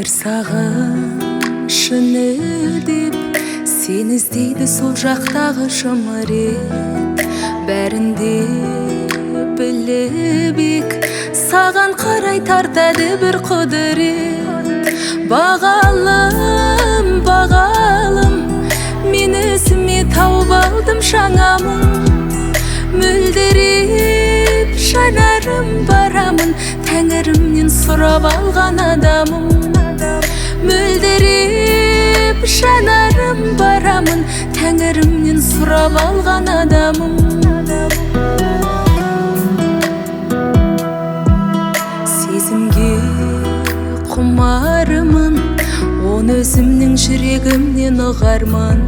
бір сағынышын деп сені іздейді сол жақтағы жымырет. Бәрін де біліп ек, саған қарай тартады бір құдірет. Бағалым, бағалым, мен өзіме тауып алдым жаңа мұң. Мөлдіреп жанарым барамын, тәңірімнен сұрап алған адамым. Мөлдіреп жанарым барамын, тәңірімнен сұрап алған адамым. Сезімге құмарымын, оны өзімнің жүрегімнен ұғармын.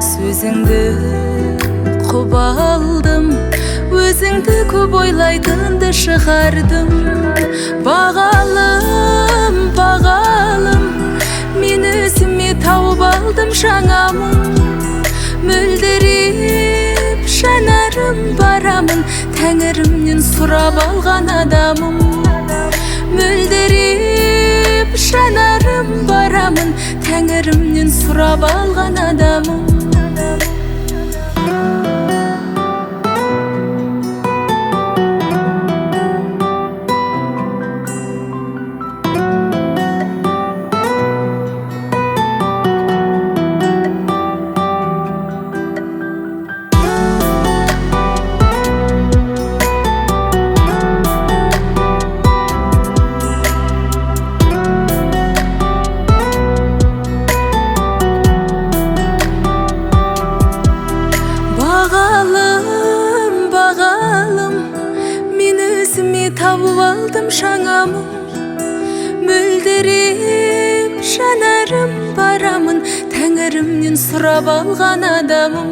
Сөзіңді құп алдым, өзіңді көп ойлайтынды шығардым. Бағалым, бағалым, мен өзіме тауып алдым жаңа мұң. Мөлдіреп жанарым барамын, тәңірімнен сұрап алған адамым. Мөлдіреп жанарым барамын, тәңірімнен сұрап алған адамым. Бағалым, бағалым, мен өзіме тауып алдым жаңа мұң. Мөлдіреп жанарым барамын, тәңірімнен сұрап алған адамым.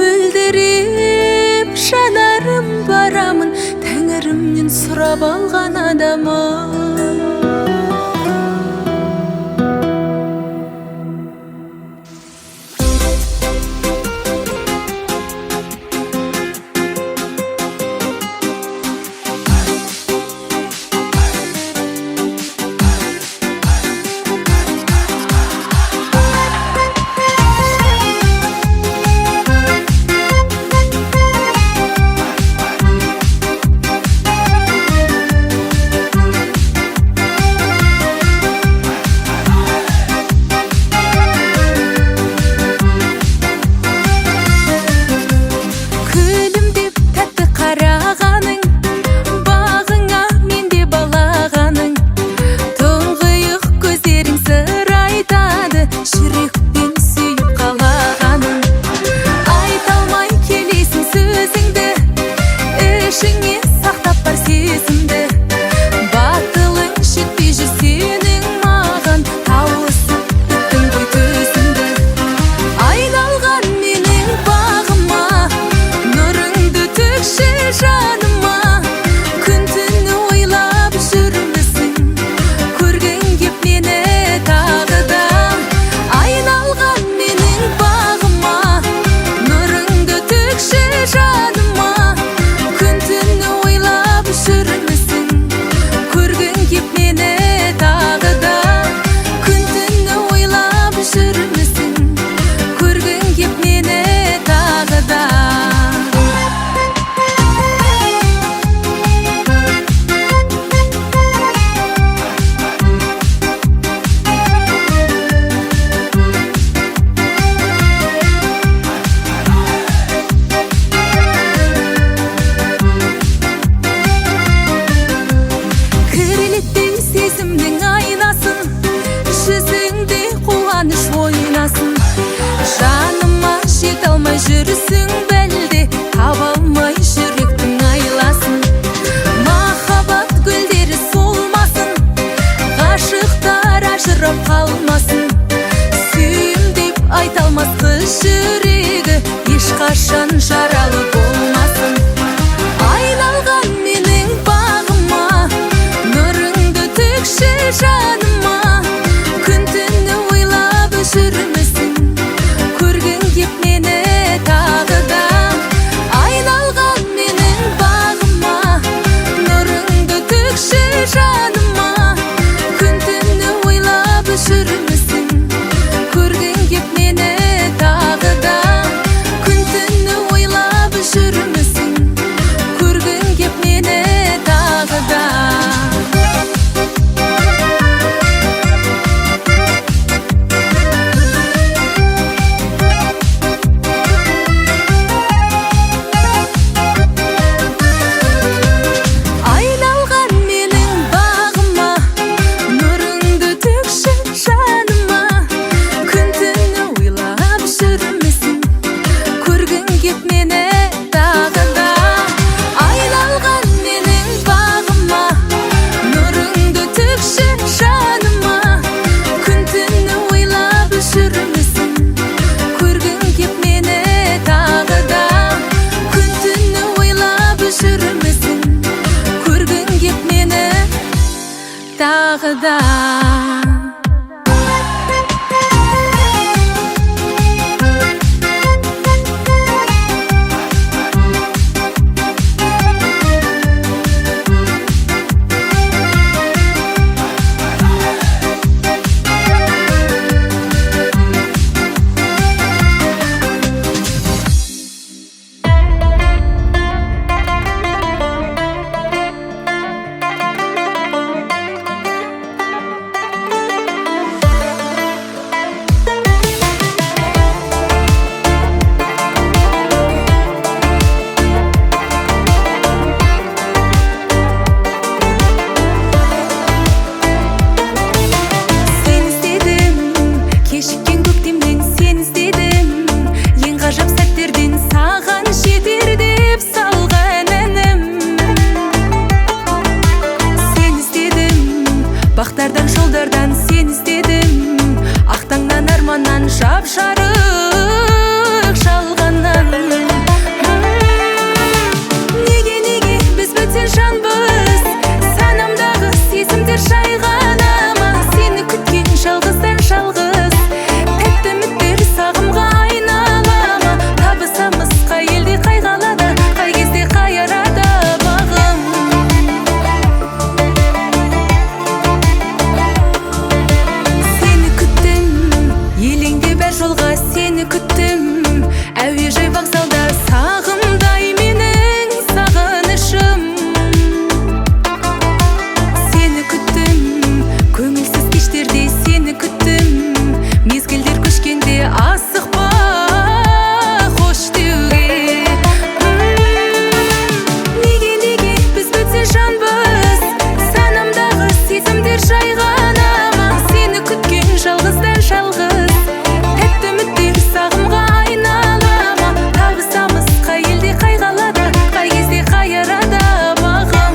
Мөлдіреп жанарым барамын, тәңірімнен сұрап алған адамым. дагы да. Бақтардан, жолдардан сен іздедім, ақтаңнан, арманнан, жап-жарық жалғаннан. Неге біз бөтен жанбыз, санамдағы сезімдер жайғана ма? Сені күткен жалғыздан жалғыз, тәтті үміттер сағымға айнала ма? Табысамыз қай елде, қай қалада, қай кезде, қай арада бағым. Жолға сені күттім, әуежай вокзалда сағымдай менің сағынышым. Сені күттім, көңілсіз кештерде сені күттім, мезгілдер көшкенде асықпа қош деуге. Неге біз бөтен жанбыз, санамдағы сезімдер жайғана ма? Сені күткен жалғыздан жалғыз, сағымға айнала ма? Табысамыз қай елде, қай қалада, қай кезде, қай арада бағым.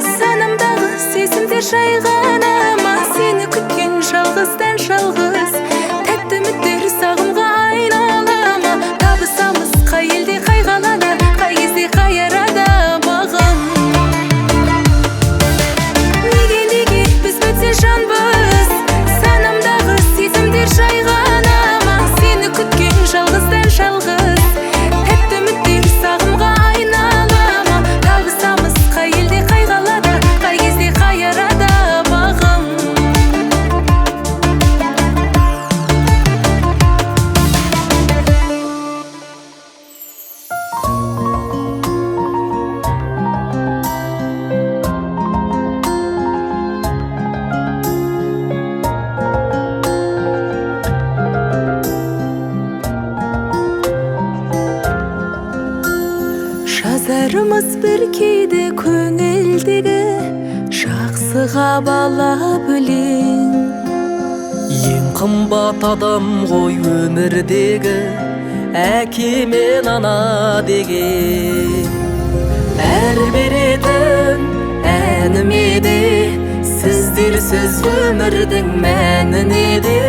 Санамдағы сезімдер жайғана ма? Сені күткен жалғыздан жалғыз, тәтті үміттер сағымға айнала ма? Табысамыз қай елде, қай қалада, қай кезде, қай арада бағым. Неге біз бөтен жанбыз, санамдағы сезімдер жайғана ма? Сені күткен жалғыздан жалғыз, тәтті үміттер сағымға айнала ма? Табысамыз қай елде, қай қалада, қай кезде, қай арада бағым. Жазарымыз бір кейде көңілдегі жақсыға балап өлең. Ең қымбат адам ғой өмірдегі әке мен ана деген. Әр беретін әніме де сіздерсіз өмірдің мәніне де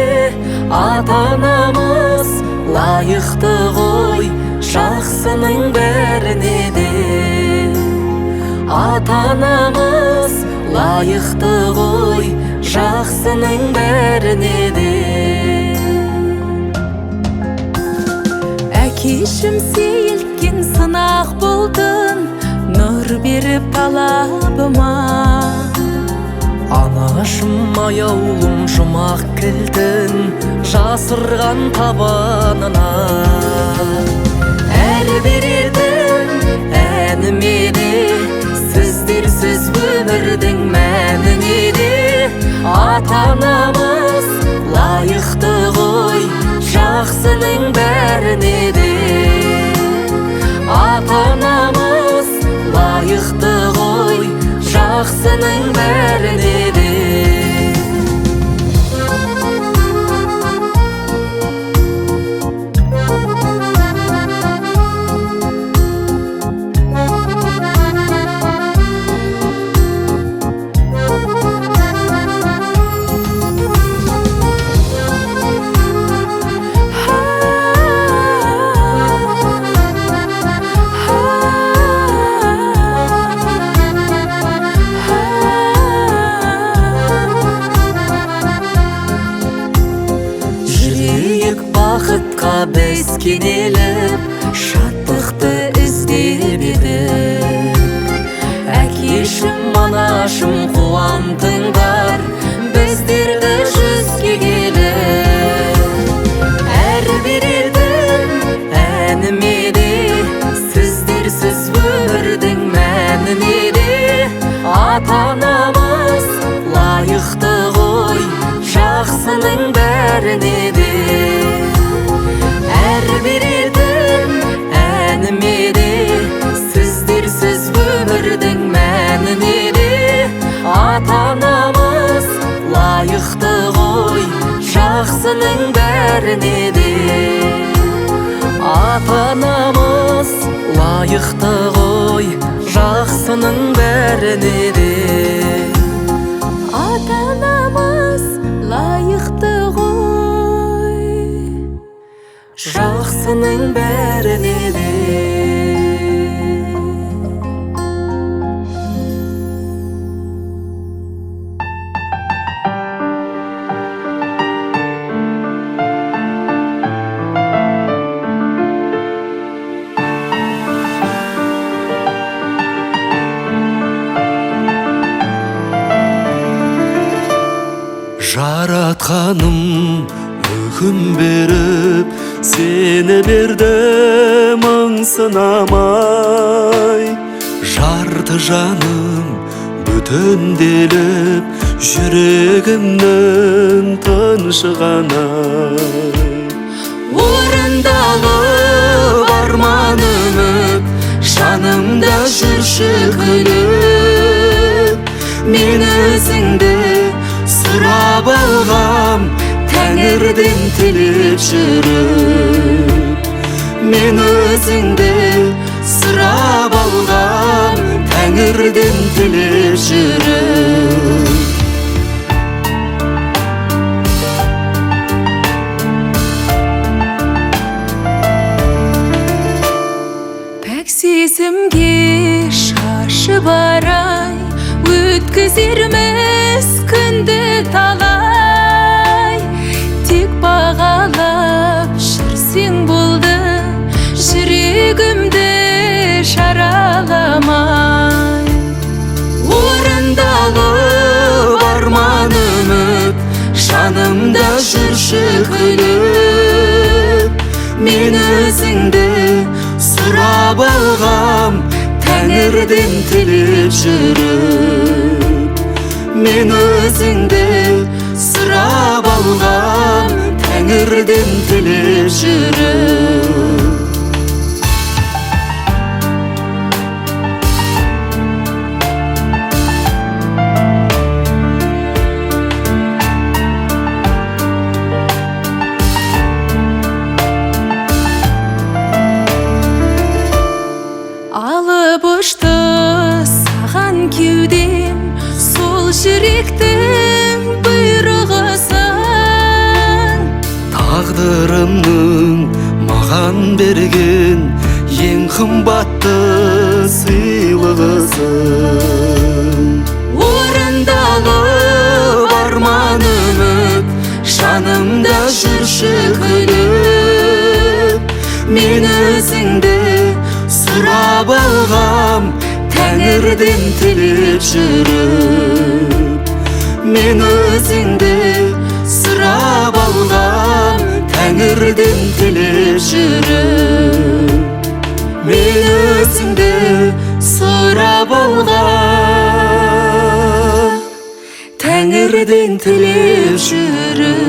ата-анамыз лайықты ғой жақсының бәріне де. Ата-анамыз лайықты ғой жақсының бәріне де. Әкешім сейілткен сынақ болдың, нұр беріп талабыма. Анашым аяулым жұмақ кілтін жасырған табанына. Әр беретін әніме де сіздерсіз өмірдің мәніне де ата-анамыз лайықты ғой жақсының бәріне де. Ата-анамыз лайықты ғой жақсының бәріне де. kenelip şattыкты izdep edim. Әкешім, манашым, қуантыңдар біздерді жүзге келіп. Әрбір елдің әніме де сіздерсіз өмірдің мәніне де ата-анамыз лайықты ғой жақсының бәріне де. Әрбір елдің әніме де сіздерсіз өмірдің мәніне де ата-анамыз лайықты ғой жақсының бәріне де. Ата-анамыз лайықты ғой жақсының бәріне де. Ата-анамыз лайықты ғой Жақсының бәріне де. Жаратқаным үкім беріп сені берді мың сынамай. Жарты жаным бүтінделіп жүрегімнің тыншығанай. Орындалып арман үміт жанымда жүрші күліп. Мен өзіңді сұрап алғам тәңірден тілеп жүріп. Мен өзіңді сұрап алғам тәңірден тілеп жүріп. Пәк сезімге шашып арай өткізерміз күнді талай. Тек бағалап жүрсең болды жүрегімді жараламай. Орындалып арман үміт жанымда жүрші күліп. Мен өзіңді сұрап алғам тәңірден тілеп жүріп. Мен өзіңді сұрап алғам тәңірден тілеп жүріп. Алып ұшты саған кеудем сол жүректің бұйрығысың. Тағдырымның маған берген ең қымбатты сыйлығысың. Орындалып арман үміт жанымда жүрші күліп. Мен өзіңді сұрап алғам тәңірден тілеп жүріп. Мен өзіңді сұрап алғам тәңірден тілеп жүріп. Мен өзіңді сұрап алғам тәңірден тілеп жүріп.